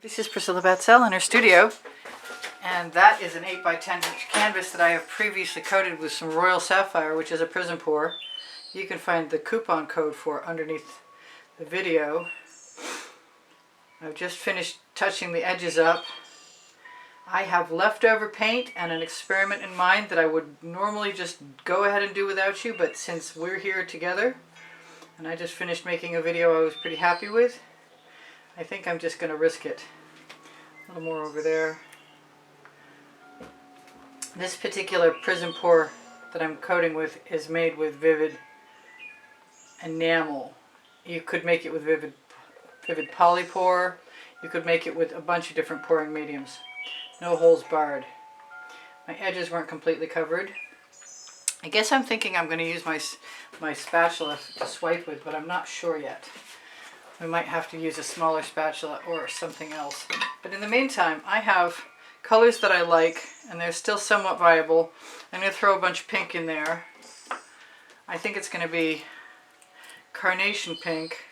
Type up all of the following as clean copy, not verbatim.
This is Priscilla Batzell in her studio, and that is an 8 by 10 inch canvas that I have previously coated with some Royal Sapphire, which is a Prizm pour. You can find the coupon code for underneath the video. I've just finished touching the edges up. I have leftover paint and an experiment in mind that I would normally just go ahead and do without you, but since we're here together and I just finished making a video I was pretty happy with, I think I'm just going to risk it. A little more over there. This particular Prizm pour that I'm coating with is made with vivid enamel. You could make it with vivid polypore. You could make it with a bunch of different pouring mediums. No holes barred. My edges weren't completely covered. I guess I'm thinking I'm going to use my spatula to swipe with, but I'm not sure yet. We might have to use a smaller spatula or something else. But in the meantime, I have colors that I like, and they're still somewhat viable. I'm going to throw a bunch of pink in there. I think it's going to be carnation pink.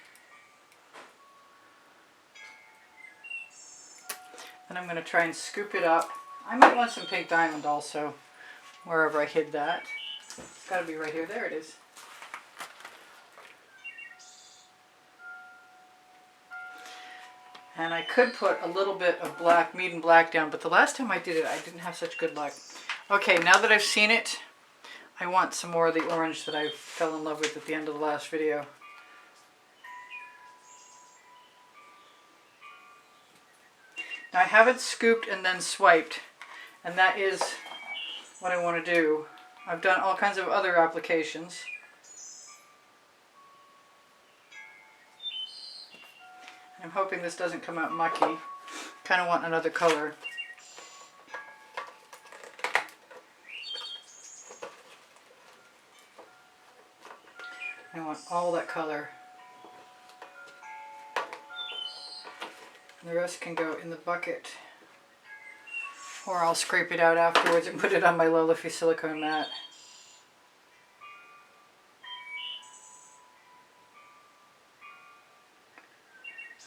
And I'm going to try and scoop it up. I might want some pink diamond also, wherever I hid that. It's got to be right here. There it is. And I could put a little bit of black, medium black down, but the last time I did it, I didn't have such good luck. Okay, now that I've seen it, I want some more of the orange that I fell in love with at the end of the last video. Now I haven't scooped and then swiped, and that is what I want to do. I've done all kinds of other applications. I'm hoping this doesn't come out mucky. Kind of want another color. I want all that color. And the rest can go in the bucket. Or I'll scrape it out afterwards and put it on my low leafy silicone mat.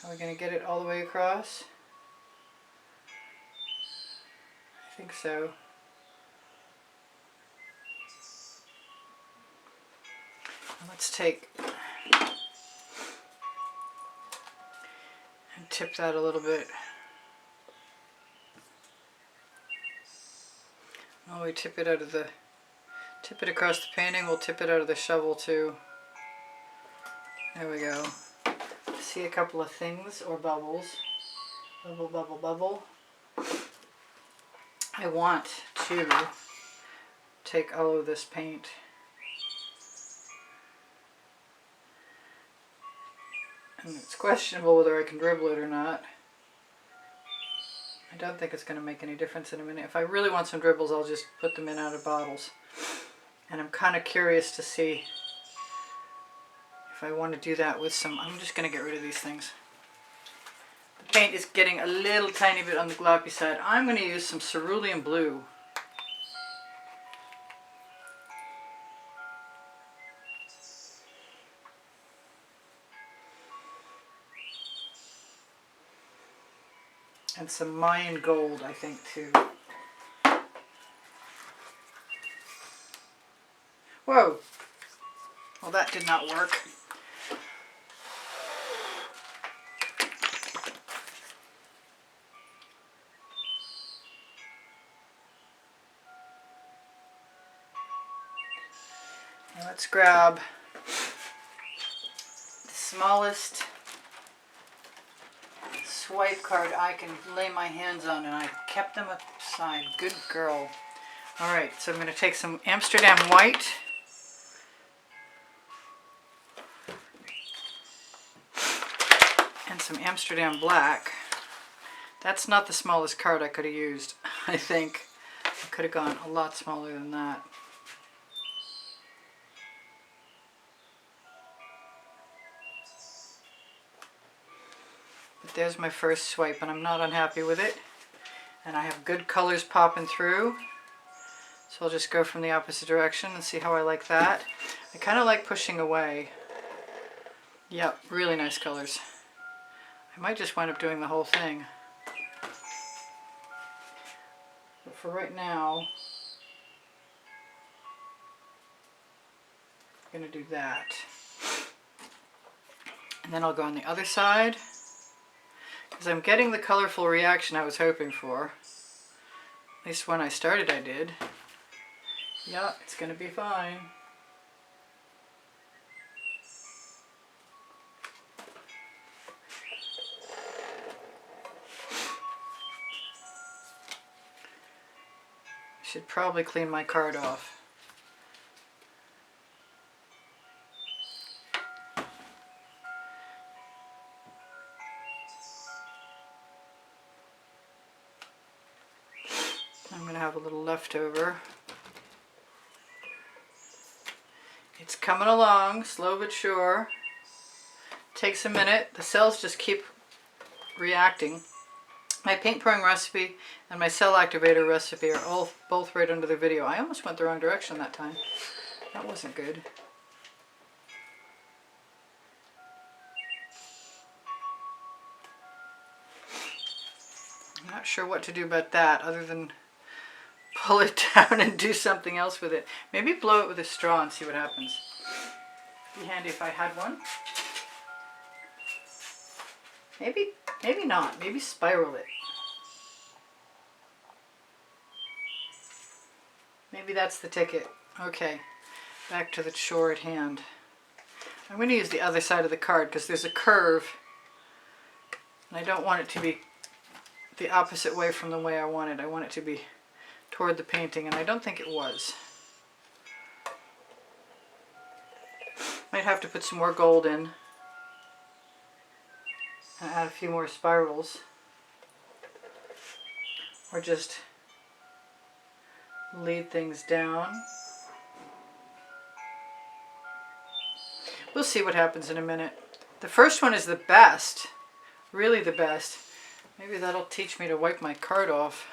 Are we going to get it all the way across? I think so. And let's take and tip that a little bit. Oh, we tip it out of the, tip it across the painting. We'll tip it out of the shovel too. There we go. See a couple of things or bubbles. Bubble, bubble, bubble. I want to take all of this paint and it's questionable whether I can dribble it or not. I don't think it's going to make any difference in a minute. If I really want some dribbles, I'll just put them in out of bottles. And I'm kind of curious to see if I want to do that with some. I'm just going to get rid of these things. The paint is getting a little tiny bit on the gloppy side. I'm going to use some cerulean blue. And some Mayan gold, I think, too. Whoa! Well, that did not work. Now let's grab the smallest swipe card I can lay my hands on, and I kept them aside. Good girl. Alright, so I'm going to take some Amsterdam white. And some Amsterdam black. That's not the smallest card I could have used. I think I could have gone a lot smaller than that. But there's my first swipe, and I'm not unhappy with it. And I have good colors popping through. So I'll just go from the opposite direction and see how I like that. I kind of like pushing away. Yep, really nice colors. I might just wind up doing the whole thing. for right now, I'm going to do that. And then I'll go on the other side, because I'm getting the colorful reaction I was hoping for. At least when I started I did. Yeah, it's going to be fine. I should probably clean my card off. I'm going to have a little leftover. It's coming along, slow but sure. Takes a minute. The cells just keep reacting. My paint pouring recipe and my cell activator recipe are both right under the video. I almost went the wrong direction that time. That wasn't good. I'm not sure what to do about that other than pull it down and do something else with it. Maybe blow it with a straw and see what happens. Be handy if I had one. Maybe not. Maybe spiral it. Maybe that's the ticket. Okay, back to the chore at hand. I'm going to use the other side of the card because there's a curve and I don't want it to be the opposite way from the way I want it. I want it to be toward the painting, and I don't think it was. Might have to put some more gold in and add a few more spirals, or just lead things down. We'll see what happens in a minute. The first one is the best, really the best. Maybe that'll teach me to wipe my card off.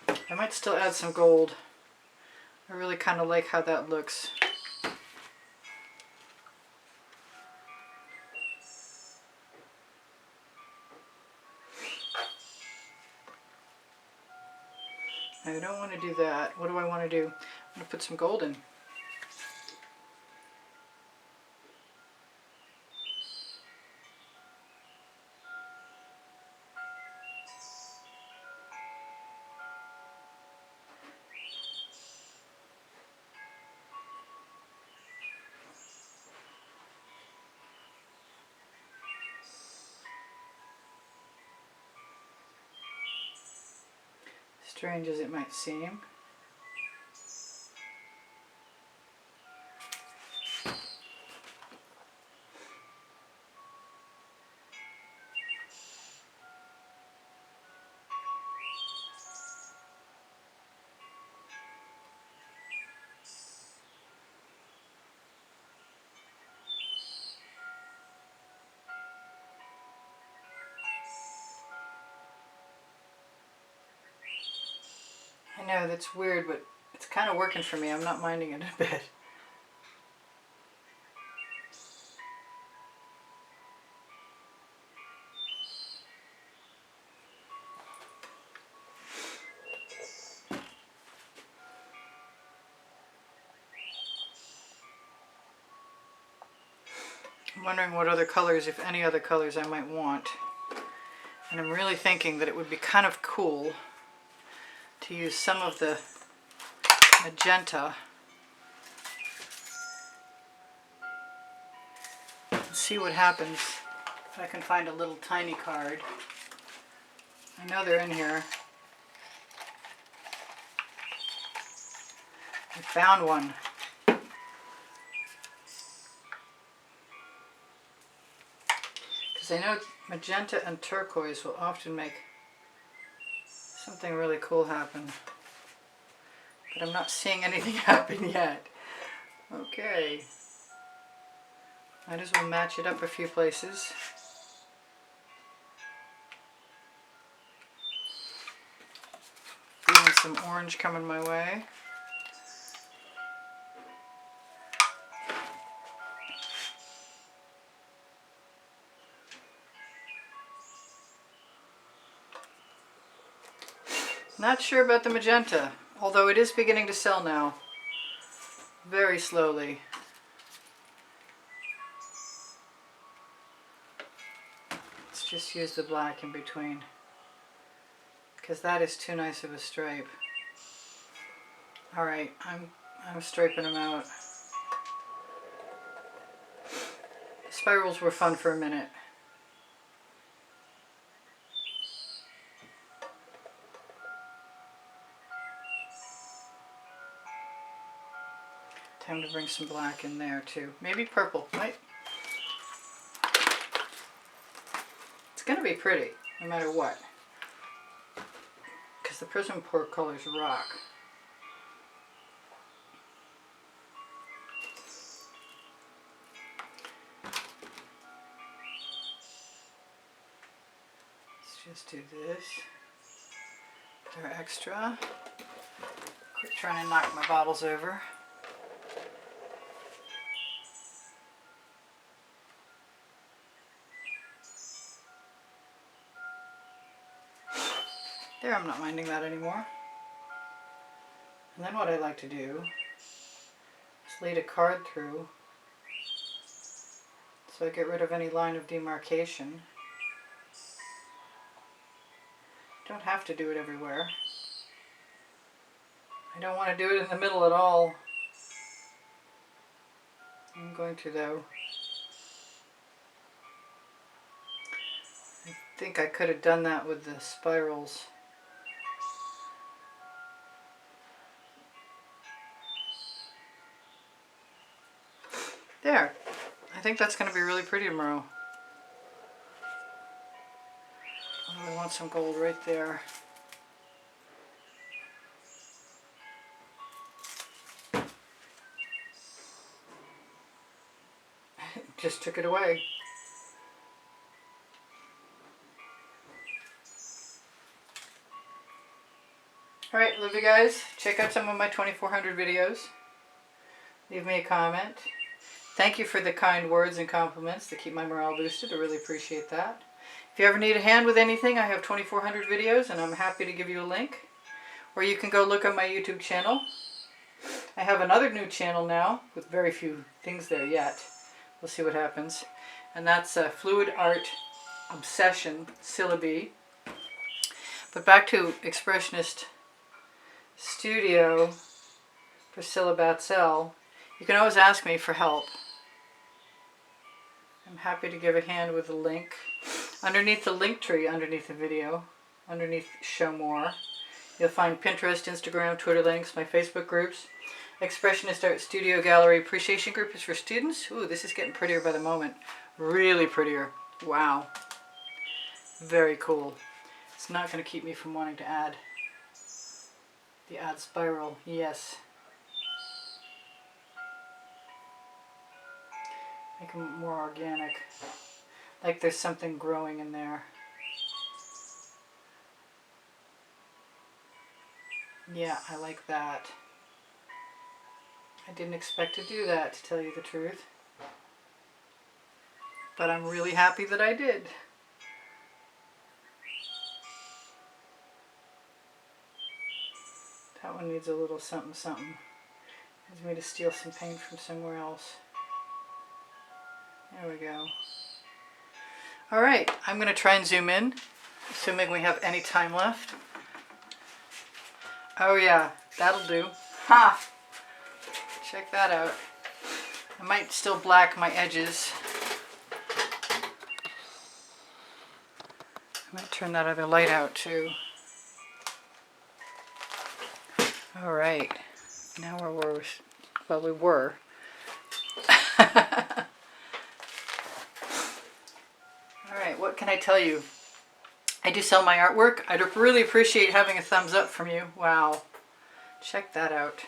I might still add some gold. I really kind of like how that looks. I don't want to do that. What do I want to do? I'm going to put some gold in. Strange as it might seem. I know, that's weird, but it's kind of working for me. I'm not minding it a bit. I'm wondering what other colors, if any other colors, I might want. And I'm really thinking that it would be kind of cool to use some of the magenta and see what happens if I can find a little tiny card. I know they're in here. I found one. Because I know magenta and turquoise will often make something really cool happen. But I'm not seeing anything happen yet. Okay. Might as well match it up a few places. Feeling some orange coming my way. Not sure about the magenta, although it is beginning to sell now. Very slowly. Let's just use the black in between, because that is too nice of a stripe. Alright, I'm striping them out. Spirals were fun for a minute. Time to bring some black in there too. Maybe purple, right? It's going to be pretty, no matter what. Because the Prizm pour colors rock. Let's just do this. They're extra. Quit trying to knock my bottles over. There, I'm not minding that anymore. And then what I like to do is lead a card through so I get rid of any line of demarcation. Don't have to do it everywhere. I don't want to do it in the middle at all. I'm going to though. I think I could have done that with the spirals. There. I think that's going to be really pretty tomorrow. Oh, I want some gold right there. Just took it away. Alright, love you guys. Check out some of my 2400 videos. Leave me a comment. Thank you for the kind words and compliments that keep my morale boosted. I really appreciate that. If you ever need a hand with anything, I have 2400 videos and I'm happy to give you a link. Or you can go look on my YouTube channel. I have another new channel now with very few things there yet. We'll see what happens. And that's Fluid Art Obsession Syllabi. But back to Expressionist Studio, Priscilla Batzell. You can always ask me for help. I'm happy to give a hand with the link. Underneath the link tree, underneath the video, underneath Show More, you'll find Pinterest, Instagram, Twitter links, my Facebook groups. Expressionist Art Studio Gallery Appreciation Group is for students. Ooh, this is getting prettier by the moment. Really prettier. Wow. Very cool. It's not going to keep me from wanting to add the add spiral. Yes. Make them more organic. Like there's something growing in there. Yeah, I like that. I didn't expect to do that, to tell you the truth. But I'm really happy that I did. That one needs a little something something. Needs me to steal some paint from somewhere else. There we go. Alright, I'm going to try and zoom in, assuming we have any time left. Oh yeah, that'll do. Ha! Check that out. I might still black my edges. I might turn that other light out too. Alright, now we're well, we were. Alright, what can I tell you? I do sell my artwork. I'd really appreciate having a thumbs up from you. Wow. Check that out.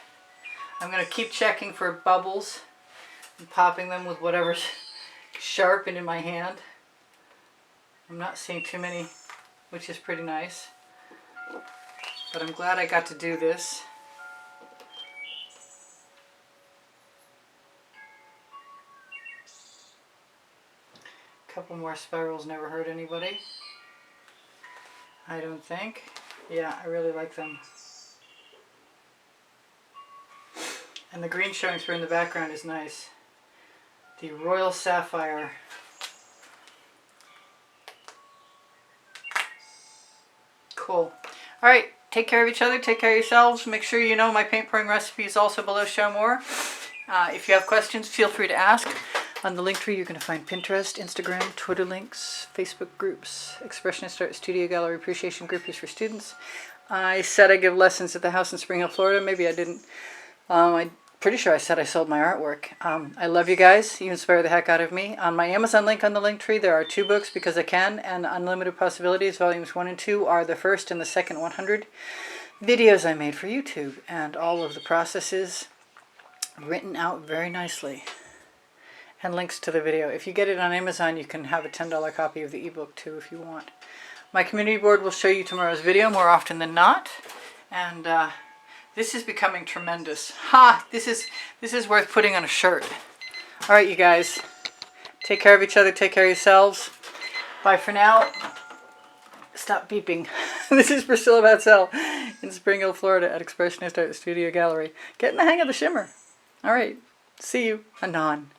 I'm going to keep checking for bubbles and popping them with whatever's sharpened in my hand. I'm not seeing too many, which is pretty nice. But I'm glad I got to do this. A couple more spirals never hurt anybody. I don't think. Yeah, I really like them. And the green showing through in the background is nice. The Royal Sapphire. Cool. Alright, take care of each other, take care of yourselves. Make sure you know my paint pouring recipe is also below. Show more. If you have questions, feel free to ask. On the link tree, you're going to find Pinterest, Instagram, Twitter links, Facebook groups, Expressionist Art Studio Gallery Appreciation Group is for students. I said I give lessons at the house in Spring Hill, Florida. Maybe I didn't. I'm pretty sure I said I sold my artwork. I love you guys. You inspire the heck out of me. On my Amazon link on the link tree, there are 2 books, Because I Can and Unlimited Possibilities. Volumes 1 and 2 are the first and the second 100 videos I made for YouTube. And all of the processes written out very nicely. And links to the video. If you get it on Amazon, you can have a $10 copy of the ebook too if you want. My community board will show you tomorrow's video more often than not. And this is becoming tremendous. Ha! This is worth putting on a shirt. Alright, you guys. Take care of each other. Take care of yourselves. Bye for now. Stop beeping. This is Priscilla Batzell in Spring Hill, Florida at Expressionist Art Studio Gallery. Getting the hang of the shimmer. Alright. See you. Anon.